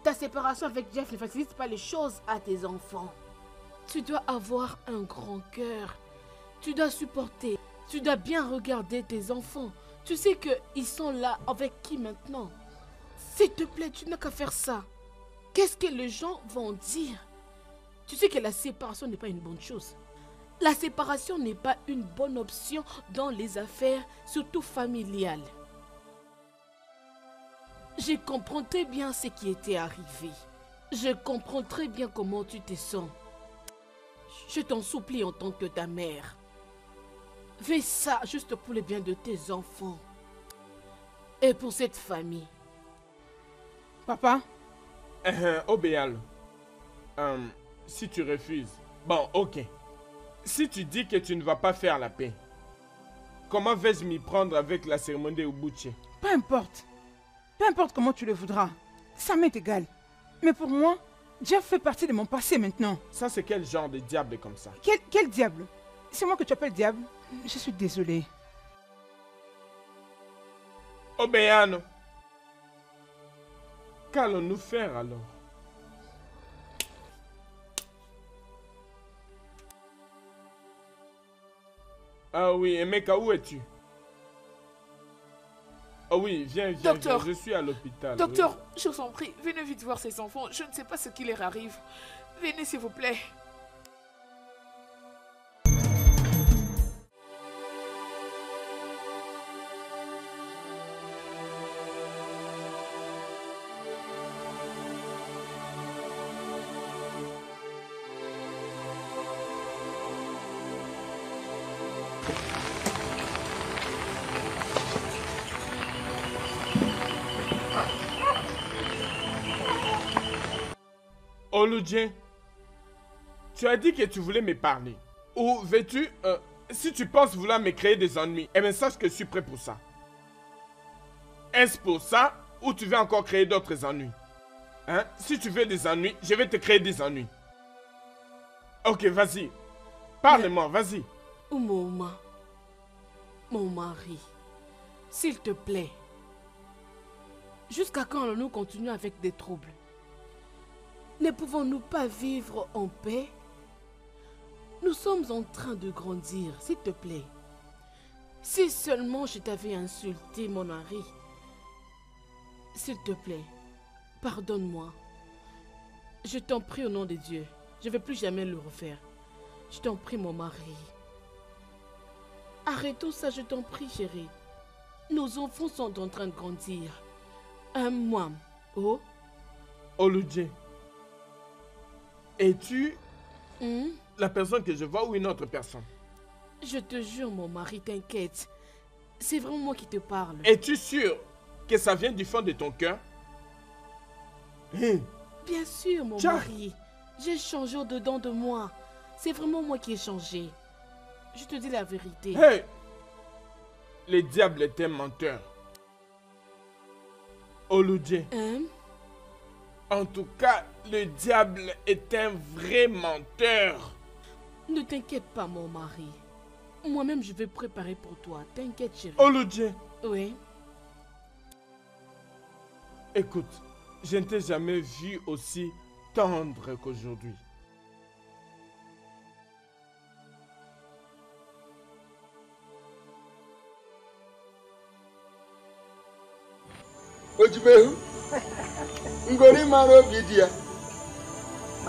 Ta séparation avec Jeff ne facilite pas les choses à tes enfants. Tu dois avoir un grand cœur. Tu dois supporter. Tu dois bien regarder tes enfants. Tu sais qu'ils sont là avec qui maintenant? S'il te plaît, tu n'as qu'à faire ça. Qu'est-ce que les gens vont dire? Tu sais que la séparation n'est pas une bonne chose. La séparation n'est pas une bonne option dans les affaires, surtout familiales. Je comprends très bien ce qui était arrivé. Je comprends très bien comment tu te sens. Je t'en supplie en tant que ta mère. Fais ça juste pour le bien de tes enfants. Et pour cette famille. Papa, Obéal, si tu refuses, bon, ok. Si tu dis que tu ne vas pas faire la paix, comment vais-je m'y prendre avec la cérémonie de Ubuche? peu importe. Peu importe comment tu le voudras. Ça m'est égal. Mais pour moi, Jeff fait partie de mon passé maintenant. Ça, c'est quel genre de diable comme ça? Quel diable? C'est moi que tu appelles diable? Je suis désolée. Obéano, qu'allons-nous faire alors? Ah oui, Emeka, où es-tu? Ah oui, viens, Docteur. je suis à l'hôpital. Docteur, je vous en prie, venez vite voir ces enfants. Je ne sais pas ce qui leur arrive. Venez, s'il vous plaît. Oludien, tu as dit que tu voulais me parler. Ou veux-tu, si tu penses vouloir me créer des ennuis, eh bien sache que je suis prêt pour ça. Est-ce pour ça ou tu veux encore créer d'autres ennuis? Hein? Si tu veux des ennuis, je vais te créer des ennuis. Ok, vas-y. Parle-moi, vas-y. Oumoma, mon mari, s'il te plaît, jusqu'à quand allons-nous continuer avec des troubles? Ne pouvons-nous pas vivre en paix? Nous sommes en train de grandir, s'il te plaît. Si seulement je t'avais insulté, mon mari, s'il te plaît, pardonne-moi. Je t'en prie au nom de Dieu. Je ne vais plus jamais le refaire. Je t'en prie, mon mari. Arrêtons ça, je t'en prie, chérie. Nos enfants sont en train de grandir. Un mois. Oh? Oludje, es-tu la personne que je vois ou une autre personne? Je te jure, mon mari, t'inquiète. C'est vraiment moi qui te parle. Es-tu sûr que ça vient du fond de ton cœur? Bien sûr, mon mari. J'ai changé au-dedans de moi. C'est vraiment moi qui ai changé. Je te dis la vérité. Hey! Le diable est un menteur. Oludje. En tout cas, le diable est un vrai menteur. Ne t'inquiète pas, mon mari. Moi-même, je vais préparer pour toi. T'inquiète, chérie. Oludje. Oui. Écoute, je ne t'ai jamais vu aussi tendre qu'aujourd'hui. Ojibehu, ngori maro bidia.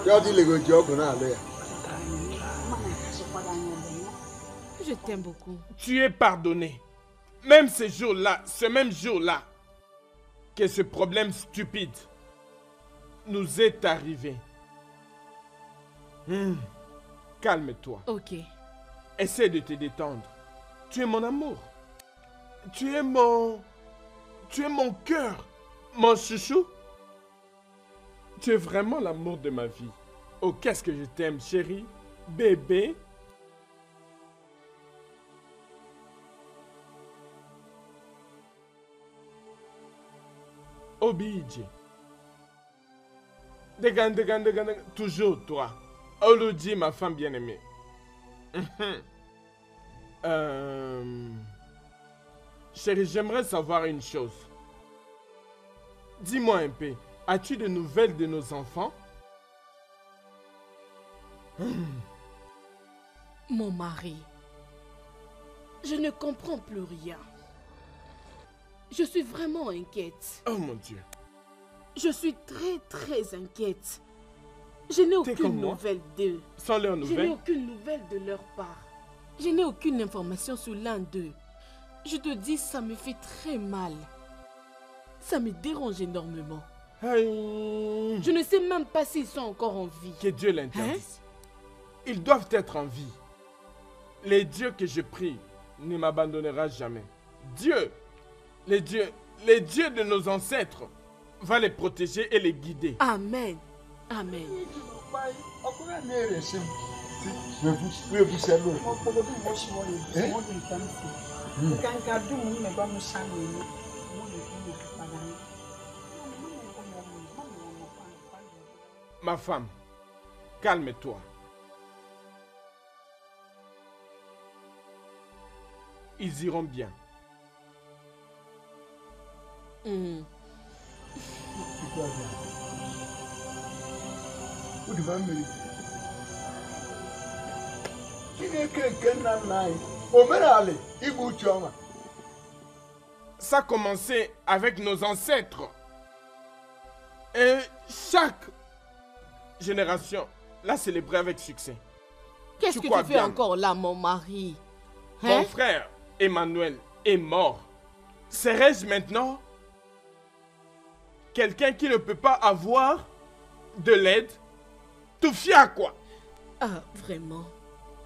Yodi lego jogo na ale. Je t'aime beaucoup. Tu es pardonné. Même ce jour-là, ce même jour-là, que ce problème stupide nous est arrivé. Calme-toi. Ok. Essaie de te détendre. Tu es mon amour. Tu es mon cœur. Mon chouchou. Tu es vraiment l'amour de ma vie. Oh, qu'est-ce que je t'aime, chérie. Bébé. Obidje. Dégane, toujours toi. Oludje, ma femme bien-aimée. Chérie, j'aimerais savoir une chose. Dis-moi un peu, as-tu de nouvelles de nos enfants? Mon mari, je ne comprends plus rien. Je suis vraiment inquiète. Oh mon Dieu. Je suis très inquiète. Je n'ai aucune nouvelle d'eux. Sans leurs nouvelles? Je n'ai aucune nouvelle de leur part. Je n'ai aucune information sur l'un d'eux. Je te dis, ça me fait très mal. Ça me dérange énormément. Je ne sais même pas s'ils sont encore en vie. Que Dieu l'interdise. Ils doivent être en vie. Les dieux que je prie ne m'abandonnera jamais. Dieu, les dieux de nos ancêtres, va les protéger et les guider. Amen. Amen. Ma femme, calme-toi. Ils iront bien. Ça a commencé avec nos ancêtres. Et chaque génération l'a célébré avec succès. Qu'est-ce que tu fais encore là, mon mari? Mon frère Emmanuel est mort. Serais-je maintenant quelqu'un qui ne peut pas avoir de l'aide? Tout fier à quoi? Ah, vraiment?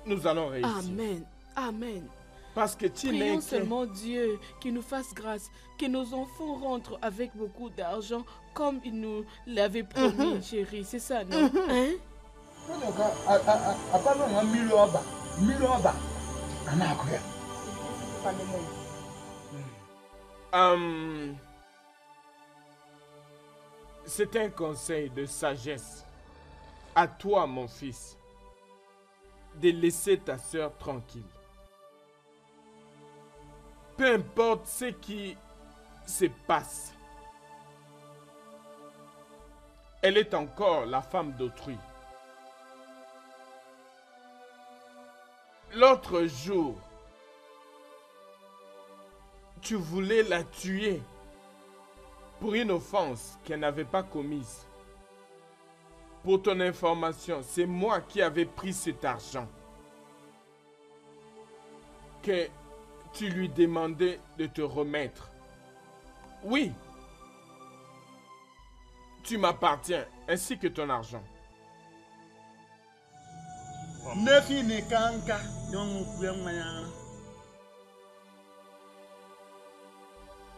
Nous allons réussir. Amen. Amen. Parce que tu n'es Prions seulement Dieu qui nous fasse grâce, que nos enfants rentrent avec beaucoup d'argent comme il nous l'avait promis, chérie. C'est ça, non? C'est un conseil de sagesse. À toi, mon fils, de laisser ta sœur tranquille. Peu importe ce qui se passe, elle est encore la femme d'autrui. L'autre jour, tu voulais la tuer pour une offense qu'elle n'avait pas commise. Pour ton information, c'est moi qui avais pris cet argent que tu lui demandais de te remettre. Oui, tu m'appartiens, ainsi que ton argent.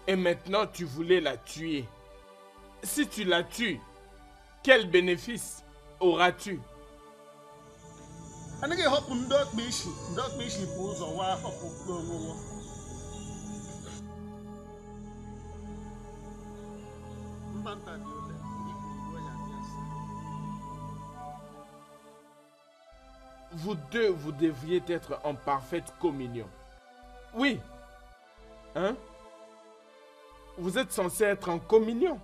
Et maintenant, tu voulais la tuer. Si tu la tues, quel bénéfice auras-tu? Vous deux, vous devriez être en parfaite communion. Oui. Hein? Vous êtes censés être en communion.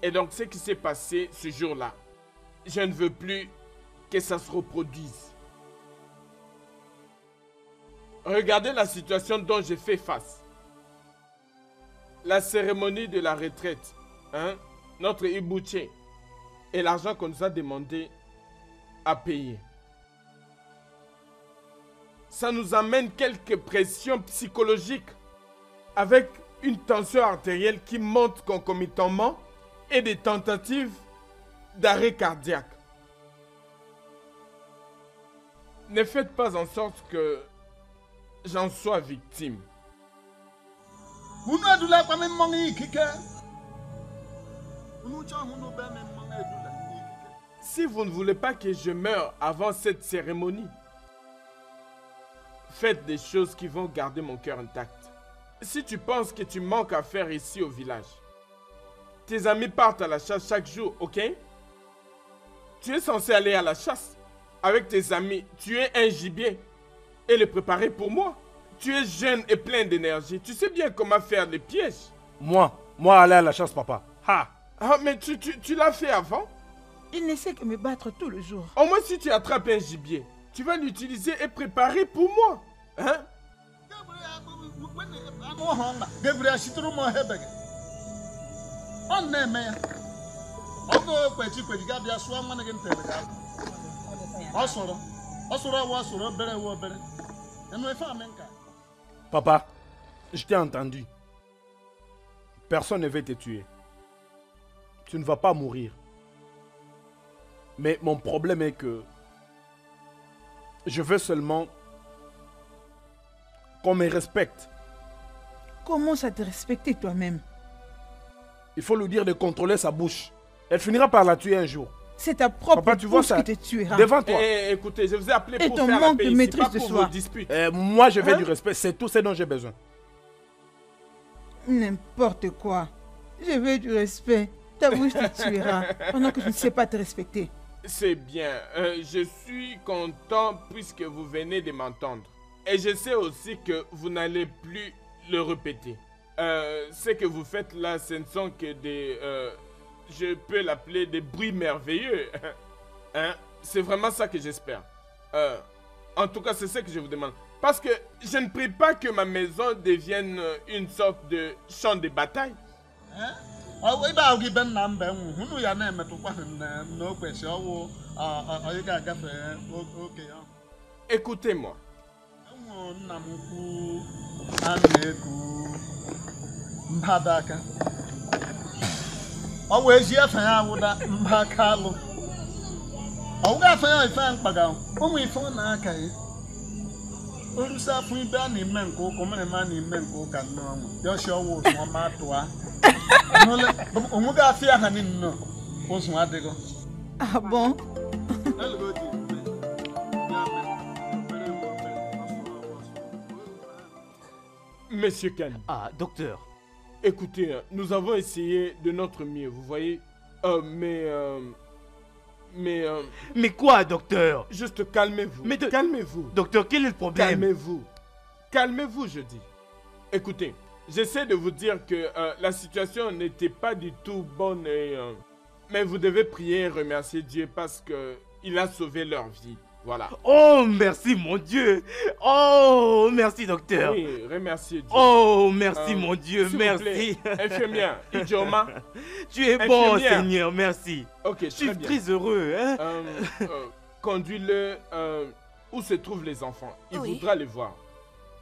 Et donc, ce qui s'est passé ce jour-là, je ne veux plus que ça se reproduise. Regardez la situation dont j'ai fait face. La cérémonie de la retraite, hein? Notre Ibouché, et l'argent qu'on nous a demandé à payer. Ça nous amène quelques pressions psychologiques avec une tension artérielle qui monte concomitamment et des tentatives d'arrêt cardiaque. Ne faites pas en sorte que j'en sois victime. Si vous ne voulez pas que je meure avant cette cérémonie, faites des choses qui vont garder mon cœur intact. Si tu penses que tu manques à faire ici au village, tes amis partent à la chasse chaque jour, ok? Tu es censé aller à la chasse avec tes amis, tuer un gibier et le préparer pour moi. Tu es jeune et plein d'énergie. Tu sais bien comment faire les pièges. Moi aller à la chasse, papa. Ha! Ah, mais tu l'as fait avant? Il ne sait que me battre tout le jour. Au moins, si tu attrapes un gibier, tu vas l'utiliser et préparer pour moi. Hein? Papa, je t'ai entendu. Personne ne veut te tuer. Tu ne vas pas mourir. Mais mon problème est que je veux seulement qu'on me respecte. Commence à te respecter toi-même. Il faut lui dire de contrôler sa bouche. Elle finira par la tuer un jour. C'est ta propre Papa, tu vois bouche ça qui te tuera. devant toi. Écoutez, je vous ai appelé Et pour ton faire la manque paix de ici, maîtrise pas de pour soi. vos disputes. Moi, je veux Hein? du respect. C'est tout ce dont j'ai besoin. N'importe quoi. Je veux du respect. Ta bouche te tuera pendant que je ne sais pas te respecter. C'est bien. Je suis content puisque vous venez de m'entendre. Et je sais aussi que vous n'allez plus le répéter. Ce que vous faites là, ce ne sont que des... je peux l'appeler des bruits merveilleux. Hein? C'est vraiment ça que j'espère. En tout cas, c'est ce que je vous demande. Parce que je ne prie pas que ma maison devienne une sorte de champ de bataille. Écoutez-moi. Ah bon? Monsieur Kane. Ah, docteur, Écoutez, nous avons essayé de notre mieux, vous voyez. Mais quoi, docteur? Juste calmez-vous. Calmez-vous. Docteur, quel est le problème? Calmez-vous. Calmez-vous, je dis. Écoutez, j'essaie de vous dire que la situation n'était pas du tout bonne mais vous devez prier et remercier Dieu parce qu'il a sauvé leur vie. Voilà. Oh, merci mon Dieu. Oh, merci docteur. Oui, remerciez Dieu. Oh, merci mon Dieu, merci. Infirmière, Idioma. Tu es bon, Seigneur, merci. Ok, je suis très heureux. Hein? Conduis-le où se trouvent les enfants. Il voudra les voir.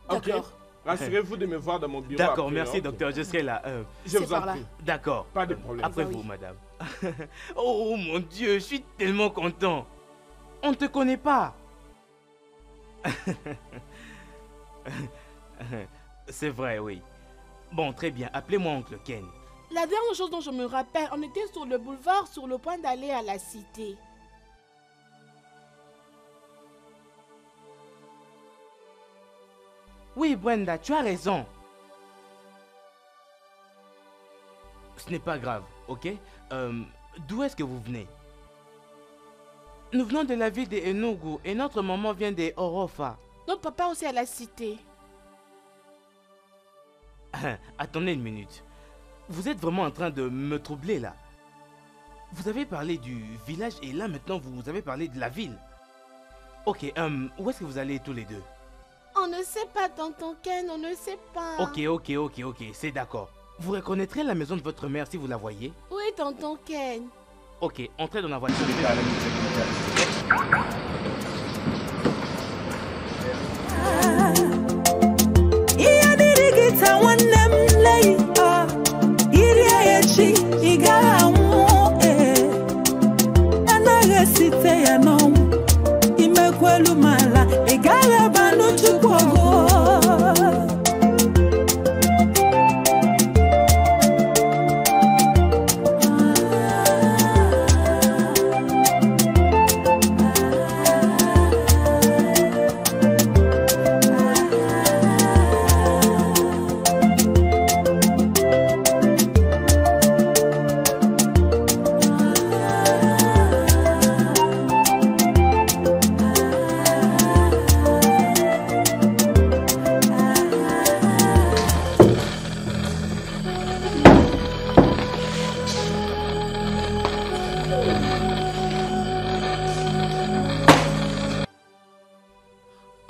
D'accord. Okay. Rassurez-vous de me voir dans mon bureau. D'accord, merci docteur, je serai là. Je vous en prie. D'accord. Pas de problème. Après vous, madame. Oh mon Dieu, je suis tellement content. On ne te connaît pas. C'est vrai, oui. Bon, très bien. Appelez-moi oncle Ken. La dernière chose dont je me rappelle, on était sur le boulevard sur le point d'aller à la cité. Oui, Brenda, tu as raison. Ce n'est pas grave, ok? D'où est-ce que vous venez? Nous venons de la ville de Enugu et notre maman vient de Orofa. Notre papa aussi à la cité. Attendez une minute. Vous êtes vraiment en train de me troubler là. Vous avez parlé du village et là maintenant vous avez parlé de la ville. Ok, où est-ce que vous allez tous les deux? On ne sait pas, tonton Ken, on ne sait pas. Ok, c'est d'accord. Vous reconnaîtrez la maison de votre mère si vous la voyez? Oui, tonton Ken. Ok, entrez dans la voiture.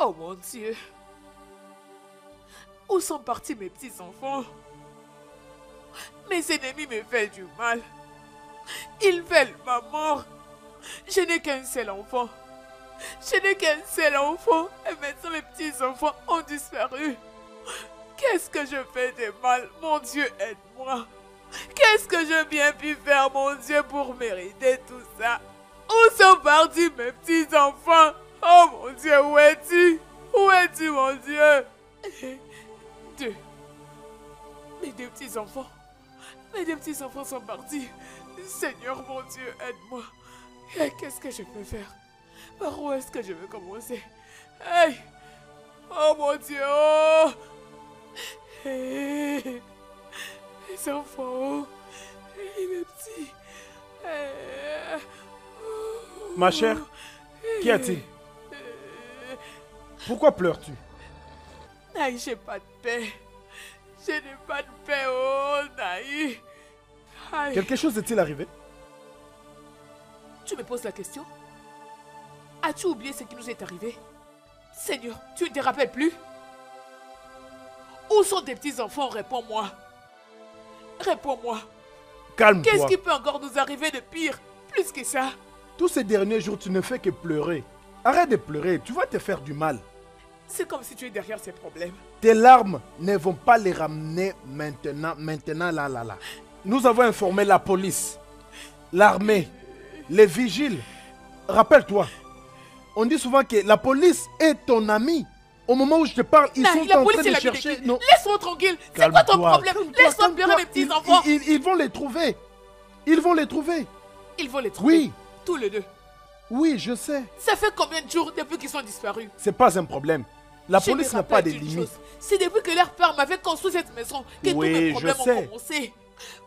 Oh mon Dieu. Où sont partis mes petits-enfants? Mes ennemis me veulent du mal. Ils veulent ma mort. Je n'ai qu'un seul enfant. Je n'ai qu'un seul enfant. Et maintenant mes petits-enfants ont disparu. Qu'est-ce que je fais de mal? Mon Dieu, aide-moi. Qu'est-ce que j'ai bien pu faire, mon Dieu, pour mériter tout ça? Où sont partis mes petits-enfants? Oh mon Dieu, où es-tu? Où es-tu, mon Dieu? Mes deux petits-enfants. Mes deux petits-enfants sont partis. Seigneur, mon Dieu, aide-moi. Qu'est-ce que je peux faire? Par où est-ce que je vais commencer? Hey! Oh mon Dieu! Oh! Hey! Les enfants! Hey, mes petits! Hey! Oh! Ma chère, qu'y a-t-il? Pourquoi pleures-tu? Naï, j'ai pas de paix. Je n'ai pas de paix, oh Naï. Aïe. Quelque chose est-il arrivé? Tu me poses la question? As-tu oublié ce qui nous est arrivé? Seigneur, tu ne te rappelles plus? Où sont tes petits-enfants? Réponds-moi. Réponds-moi. Calme-toi. Qu'est-ce qui peut encore nous arriver de pire? Plus que ça? Tous ces derniers jours, tu ne fais que pleurer. Arrête de pleurer, tu vas te faire du mal. C'est comme si tu es derrière ces problèmes. Tes larmes ne vont pas les ramener maintenant, là. Nous avons informé la police, l'armée, les vigiles. Rappelle-toi, on dit souvent que la police est ton ami. Au moment où je te parle, ils sont en train de chercher... Laisse-moi tranquille. C'est quoi ton problème? Laisse-moi pleurer mes petits-enfants. Ils vont les trouver. Ils vont les trouver. Ils vont les trouver? Oui. Tous les deux? Oui, je sais. Ça fait combien de jours depuis qu'ils sont disparus? C'est pas un problème. La Je me police n'a pas de rappelle d'une limites. chose. C'est depuis que leur père m'avait construit cette maison que tous Oui, mes je problèmes ont sais. commencé.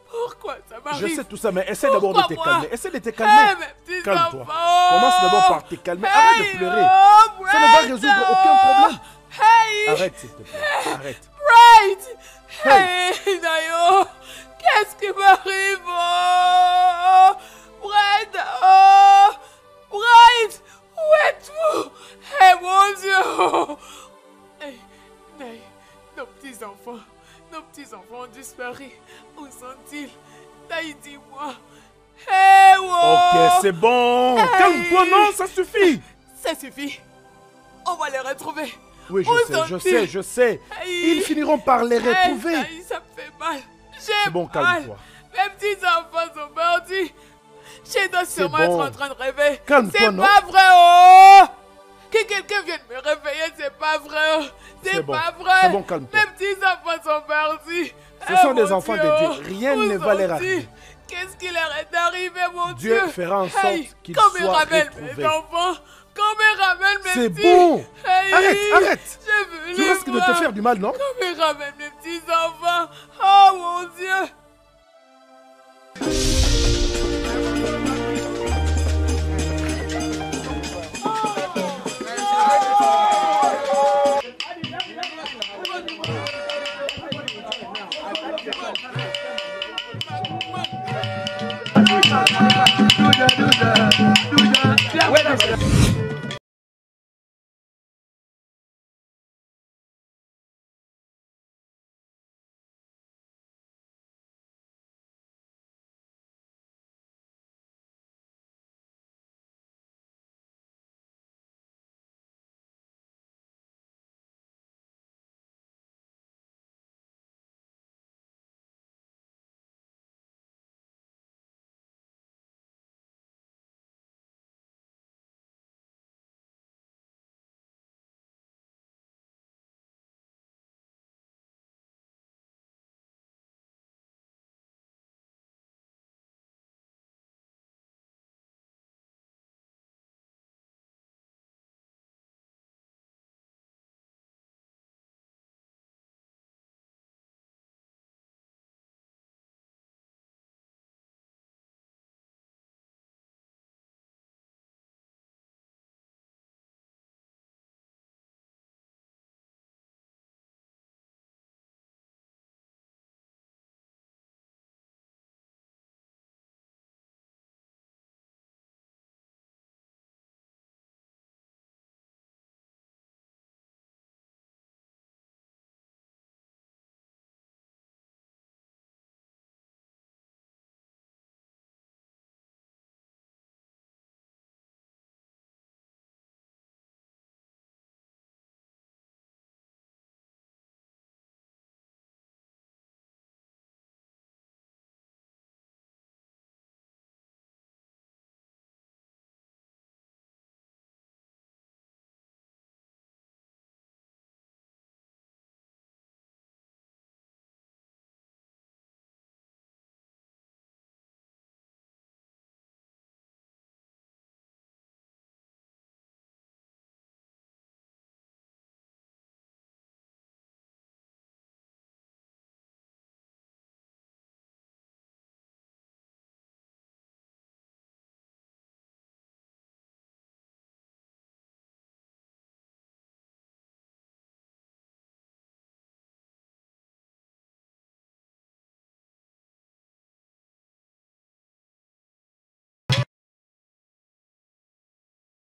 Pourquoi ça Je m'arrive? sais tout ça, mais essaie d'abord de te Pourquoi moi? calmer. Essaie de te calmer. Eh, mes petits Calme-toi. enfants. Commence d'abord par te calmer. Arrête de pleurer. Oh, Ça ne va résoudre aucun problème. Hey! Arrête, s'il te plaît. Arrête. Bright! Hey! Hey, Nayo! Qu'est-ce qui m'arrive? Oh! Bright! Oh! Bright! Où es-tu? Hey, mon Dieu! Hey, Nayo, nos petits-enfants ont disparu. Où sont-ils? Nayo, dis-moi. Hey, wow! Ok, c'est bon. Hey! Calme-toi, non, ça suffit. Ça suffit. On va les retrouver. Oui, Où je sont-ils? sais. Hey! Ils finiront par les retrouver. Hey, ça me fait mal. J'ai C'est bon, mal. calme-toi. Mes petits-enfants sont perdus. Je dois sûrement bon. être en train de rêver. Calme-toi, C'est non? pas vrai, oh! Que quelqu'un vienne me réveiller, c'est pas vrai, oh! C'est bon. pas vrai. C'est bon, calme-toi. Mes petits-enfants sont perdus. Ce sont des mon enfants Dieu, de Dieu. Rien où ne va leur sont-ils? arriver. Qu'est-ce qui leur est arrivé, mon Dieu Dieu? fera en sorte Hey, qu'ils qu'on me soient ramène retrouvés. mes enfants. Qu'on me ramène mes C'est petits. bon. Hey, Arrête. Je veux Tu les risques de te voir. faire du mal, non? Qu'on me ramène mes petits-enfants. Oh mon Dieu. Do the.